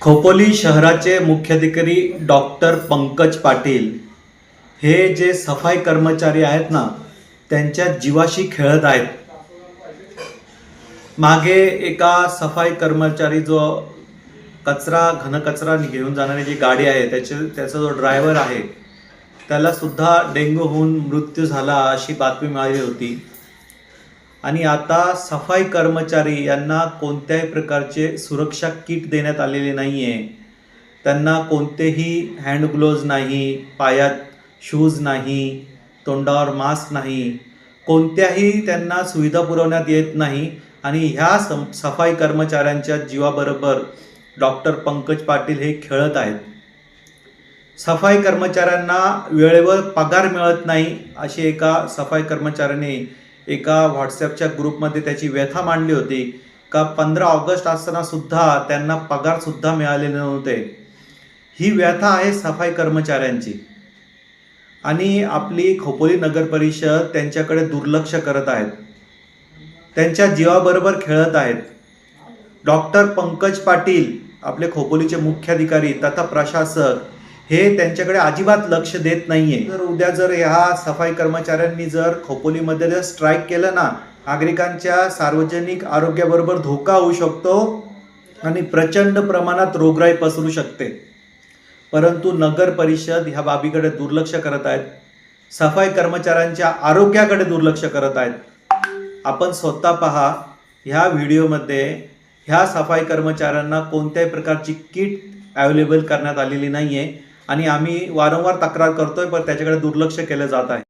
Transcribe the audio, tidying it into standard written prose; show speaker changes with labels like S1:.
S1: खोपोली शहराचे मुख्याधिकारी डॉक्टर पंकज पाटील हे जे सफाई कर्मचारी आहेत ना, त्यांच्या जीवाशी खेळत आहेत। मागे एका सफाई कर्मचारी जो घनकचरा घेऊन जाणारी जी गाडी आहे त्याचा जो ड्रायव्हर आहे त्याला सुद्धा डेंग्यू होऊन मृत्यू झाला अशी बातमी मिळाली होती। आणि आता सफाई कर्मचारी यांना कोणत्याही प्रकारचे सुरक्षा किट देण्यात आलेले नाही आहे। त्यांना कोणतेही हँड ग्लोव्ज नाही, पायात शूज नाही, तोंडावर मास्क नाही, कोणत्याही त्यांना सुविधा पुरवण्यात येत नाही। आणि ह्या सफाई कर्मचाऱ्यांच्या जीवाबरोबर डॉक्टर पंकज पाटील हे खेळत आहेत। सफाई कर्मचाऱ्यांना वेळेवर पगार मिळत नाही अशी एका सफाई कर्मचाऱ्याने एका व्हॉट्सॲपच्या ग्रुपमध्ये त्याची व्यथा मांडली होती का 15 ऑगस्ट असताना सुद्धा त्यांना पगार सुद्धा मिळालेले नव्हते। ही व्यथा आहे सफाई कर्मचाऱ्यांची आणि आपली खोपोली नगर परिषद त्यांच्याकडे दुर्लक्ष करत आहेत, त्यांच्या जीवाबरोबर खेळत आहेत। डॉक्टर पंकज पाटील आपले खोपोलीचे मुख्याधिकारी तथा प्रशासक हे त्यांच्याकडे अजिबात लक्ष देत नाहीये। उद्या जर ह्या सफाई कर्मचाऱ्यांनी जर खोपोलीमध्ये जर स्ट्राईक केलं ना, नागरिकांच्या सार्वजनिक आरोग्याबरोबर धोका होऊ शकतो आणि प्रचंड प्रमाणात रोगराई पसरू शकते। परंतु नगर परिषद ह्या बाबीकडे दुर्लक्ष करत आहेत, सफाई कर्मचाऱ्यांच्या आरोग्याकडे दुर्लक्ष करत आहेत। आपण स्वतः पहा, ह्या व्हिडिओमध्ये ह्या सफाई कर्मचाऱ्यांना कोणत्याही प्रकारची किट अवेलेबल करण्यात आलेली नाहीये आणि आम्ही वारंवार तक्रार करतोय, पण त्याच्याकडे दुर्लक्ष केलं जात आहे।